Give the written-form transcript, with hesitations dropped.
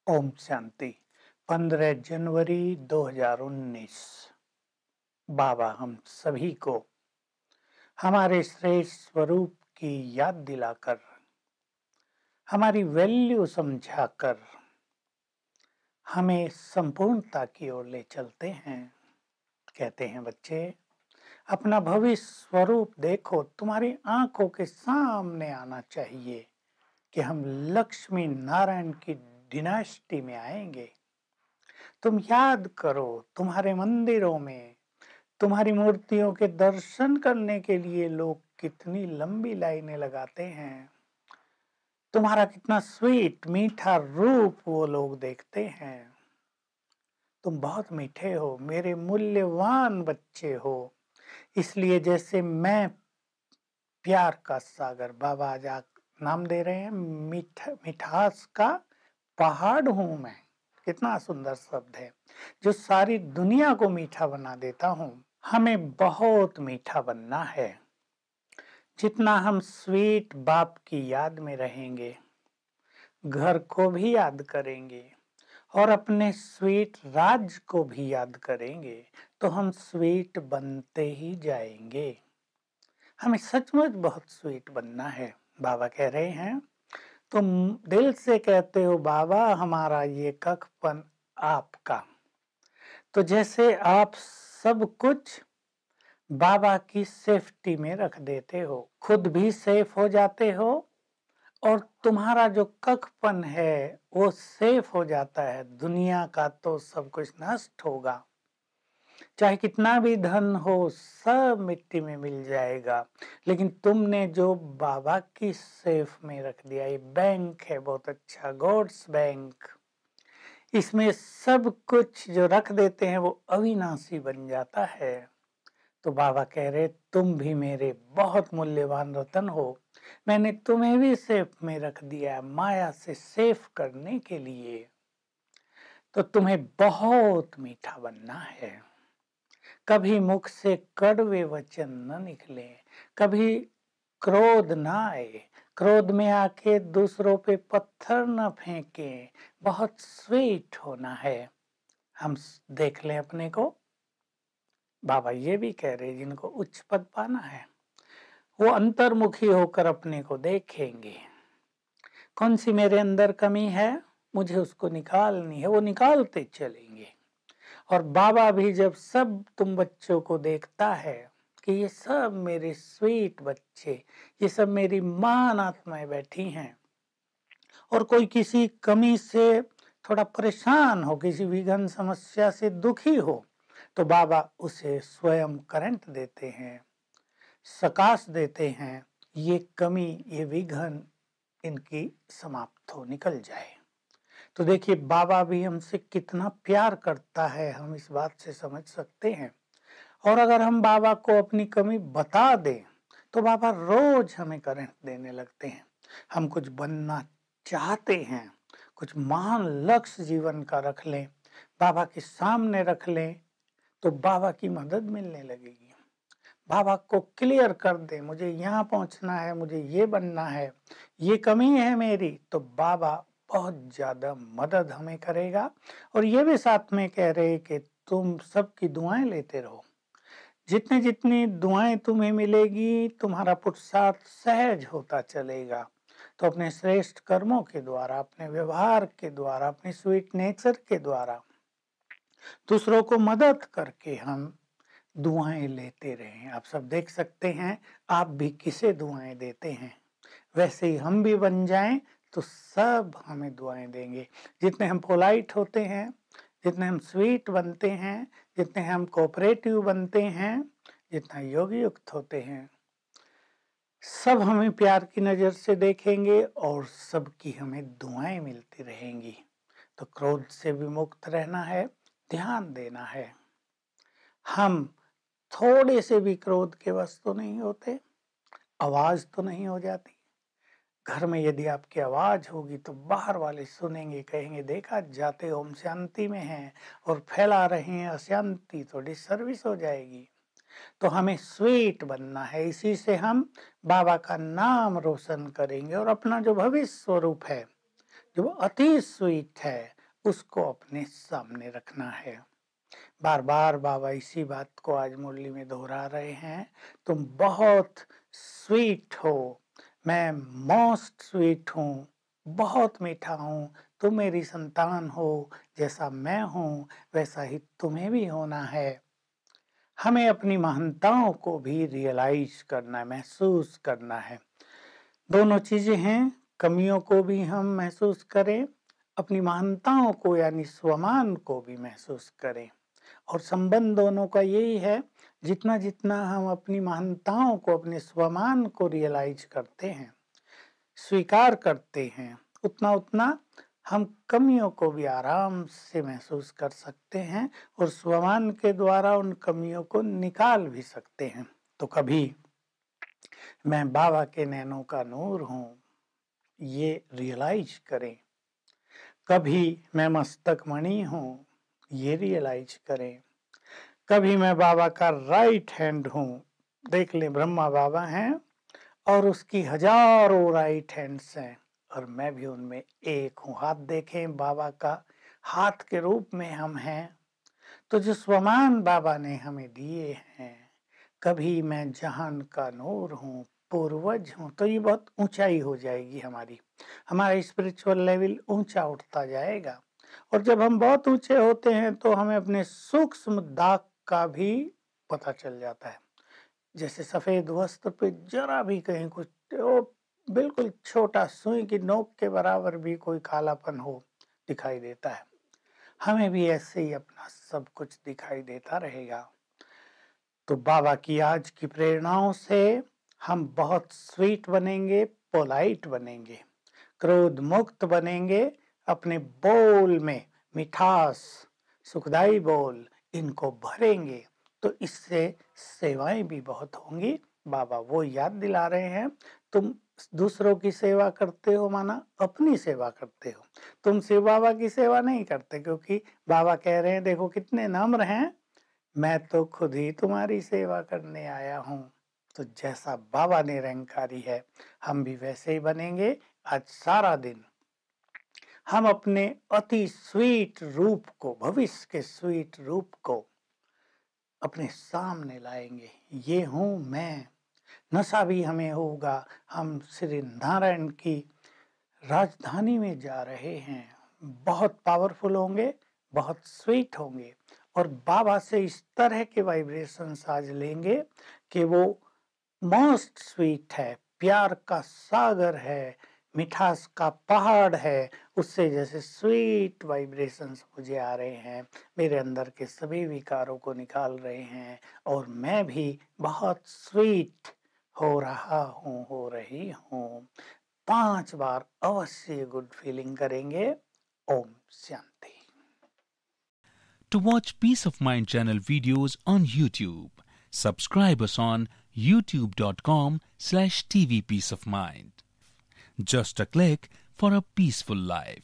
ओम शांति। 15 जनवरी 2019। बाबा हम सभी को हमारे श्रेष्ठ स्वरूप की याद दिलाकर, हमारी वैल्यू समझाकर हमें संपूर्णता की ओर ले चलते हैं। कहते हैं, बच्चे अपना भविष्य स्वरूप देखो, तुम्हारी आंखों के सामने आना चाहिए कि हम लक्ष्मी नारायण की डिनास्टी में आएंगे। तुम याद करो, तुम्हारे मंदिरों में तुम्हारी मूर्तियों के दर्शन करने के लिए लोग कितनी लंबी लाइनें लगाते हैं। तुम्हारा कितना स्वीट मीठा रूप वो लोग देखते हैं। तुम बहुत मीठे हो, मेरे मूल्यवान बच्चे हो। इसलिए जैसे मैं प्यार का सागर, बाबा आज नाम दे रहे हैं, मिठास का पहाड़ हूं मैं। कितना सुंदर शब्द है, जो सारी दुनिया को मीठा बना देता हूं। हमें बहुत मीठा बनना है। जितना हम स्वीट बाप की याद में रहेंगे, घर को भी याद करेंगे और अपने स्वीट राज्य को भी याद करेंगे, तो हम स्वीट बनते ही जाएंगे। हमें सचमुच बहुत स्वीट बनना है। बाबा कह रहे हैं, तुम दिल से कहते हो बाबा हमारा ये कखपन आपका। तो जैसे आप सब कुछ बाबा की सेफ्टी में रख देते हो, खुद भी सेफ हो जाते हो और तुम्हारा जो कखपन है वो सेफ हो जाता है। दुनिया का तो सब कुछ नष्ट होगा, चाहे कितना भी धन हो सब मिट्टी में मिल जाएगा, लेकिन तुमने जो बाबा की सेफ में रख दिया, ये बैंक है बहुत अच्छा, गॉड्स बैंक, इसमें सब कुछ जो रख देते हैं वो अविनाशी बन जाता है। तो बाबा कह रहे, तुम भी मेरे बहुत मूल्यवान रतन हो, मैंने तुम्हें भी सेफ में रख दिया, माया से सेफ करने के लिए। तो तुम्हें बहुत मीठा बनना है। कभी मुख से कड़वे वचन न निकले, कभी क्रोध ना आए, क्रोध में आके दूसरों पे पत्थर न फेंके, बहुत स्वीट होना है। हम देख लें अपने को। बाबा ये भी कह रहे, जिनको उच्च पद पाना है वो अंतर्मुखी होकर अपने को देखेंगे। कौन सी मेरे अंदर कमी है, मुझे उसको निकालनी है, वो निकालते चलेंगे। और बाबा भी जब सब तुम बच्चों को देखता है कि ये सब मेरे स्वीट बच्चे, ये सब मेरी महान आत्माएं बैठी हैं, और कोई किसी कमी से थोड़ा परेशान हो, किसी विघन समस्या से दुखी हो, तो बाबा उसे स्वयं करंट देते हैं, सकाश देते हैं, ये कमी ये विघन इनकी समाप्त हो, निकल जाए। तो देखिए बाबा भी हमसे कितना प्यार करता है, हम इस बात से समझ सकते हैं। और अगर हम बाबा को अपनी कमी बता दें तो बाबा रोज हमें करंट देने लगते हैं। हम कुछ बनना चाहते हैं, कुछ महान लक्ष्य जीवन का रख लें, बाबा के सामने रख लें, तो बाबा की मदद मिलने लगेगी। बाबा को क्लियर कर दे, मुझे यहाँ पहुंचना है, मुझे ये बनना है, ये कमी है मेरी, तो बाबा बहुत ज्यादा मदद हमें करेगा। और ये भी साथ में कह रहे कि तुम सबकी दुआएं लेते रहो, जितनी जितनी दुआएं तुम्हें मिलेगी तुम्हारा पुरुषार्थ सहज होता चलेगा। तो अपने श्रेष्ठ कर्मों के द्वारा, अपने व्यवहार के द्वारा, अपने स्वीट नेचर के द्वारा दूसरों को मदद करके हम दुआएं लेते रहें। आप सब देख सकते हैं, आप भी किसे दुआएं देते हैं, वैसे ही हम भी बन जाएं तो सब हमें दुआएं देंगे। जितने हम पोलाइट होते हैं, जितने हम स्वीट बनते हैं, जितने हम कोऑपरेटिव बनते हैं, जितना योग युक्त होते हैं, सब हमें प्यार की नजर से देखेंगे और सबकी हमें दुआएं मिलती रहेंगी। तो क्रोध से भी मुक्त रहना है, ध्यान देना है। हम थोड़े से भी क्रोध के वश तो नहीं होते, आवाज तो नहीं हो जाती। घर में यदि आपकी आवाज होगी तो बाहर वाले सुनेंगे, कहेंगे देखा जाते ओम शांति में हैं और फैला रहे हैं अशांति, तो डिसर्विस हो जाएगी। तो हमें स्वीट बनना है, इसी से हम बाबा का नाम रोशन करेंगे और अपना जो भविष्य स्वरूप है, जो अति स्वीट है, उसको अपने सामने रखना है। बार बार बाबा इसी बात को आज मुरली में दोहरा रहे हैं, तुम बहुत स्वीट हो, मैं मोस्ट स्वीट हूँ, बहुत मीठा हूँ, तुम मेरी संतान हो, जैसा मैं हूँ वैसा ही तुम्हें भी होना है। हमें अपनी महानताओं को भी रियलाइज करना है, महसूस करना है। दोनों चीजें हैं, कमियों को भी हम महसूस करें, अपनी महानताओं को यानी स्वमान को भी महसूस करें। और संबंध दोनों का यही है, जितना जितना हम अपनी महानताओं को, अपने स्वमान को रियलाइज करते हैं, स्वीकार करते हैं, उतना उतना हम कमियों को भी आराम से महसूस कर सकते हैं और स्वमान के द्वारा उन कमियों को निकाल भी सकते हैं। तो कभी मैं बाबा के नैनों का नूर हूँ, ये रियलाइज करें। कभी मैं मस्तक मणि हूँ, ये रियलाइज करें। कभी मैं बाबा का राइट हैंड हूँ, देख ले ब्रह्मा बाबा हैं और उसकी हजारों राइट हैंड्स हैं और मैं भी उनमें एक हूँ। हाथ देखें, बाबा का हाथ के रूप में हम हैं। तो जो स्वमान बाबा ने हमें दिए हैं, कभी मैं जहान का नूर हूँ, पूर्वज हूँ, तो ये बहुत ऊंचाई हो जाएगी हमारी, हमारा स्पिरिचुअल लेवल ऊंचा उठता जाएगा। और जब हम बहुत ऊंचे होते हैं तो हमें अपने सूक्ष्म दाग का भी पता चल जाता है। जैसे सफेद वस्त्र पे जरा भी कहीं कुछ, बिल्कुल छोटा सुई की नोक के बराबर भी कोई कालापन हो, दिखाई देता है। हमें भी ऐसे ही अपना सब कुछ दिखाई देता रहेगा। तो बाबा की आज की प्रेरणाओं से हम बहुत स्वीट बनेंगे, पोलाइट बनेंगे, क्रोध मुक्त बनेंगे, अपने बोल में मिठास, सुखदाई बोल इनको भरेंगे, तो इससे सेवाएं भी बहुत होंगी। बाबा वो याद दिला रहे हैं, तुम दूसरों की सेवा करते हो माना अपनी सेवा करते हो, तुम शिव बाबा की सेवा नहीं करते, क्योंकि बाबा कह रहे हैं देखो कितने नम्र हैं, मैं तो खुद ही तुम्हारी सेवा करने आया हूँ। तो जैसा बाबा निरंकारी है, हम भी वैसे ही बनेंगे। आज सारा दिन हम अपने अति स्वीट रूप को, भविष्य के स्वीट रूप को अपने सामने लाएंगे। ये हूँ मैं। नशा भी हमें होगा, हम श्री नारायण की राजधानी में जा रहे हैं, बहुत पावरफुल होंगे, बहुत स्वीट होंगे और बाबा से इस तरह के वाइब्रेशंस आज लेंगे कि वो मोस्ट स्वीट है, प्यार का सागर है, मिठास का पहाड़ है, उससे जैसे स्वीट वाइब्रेशंस मुझे आ रहे हैं, मेरे अंदर के सभी विकारों को निकाल रहे हैं और मैं भी बहुत स्वीट हो रहा हूँ, हो रही हूँ। 5 बार अवश्य गुड फीलिंग करेंगे। Om Shanti. To watch Peace of Mind channel videos on YouTube, subscribe us on youtube.com/tvpeaceofmind. Just a click for a peaceful life.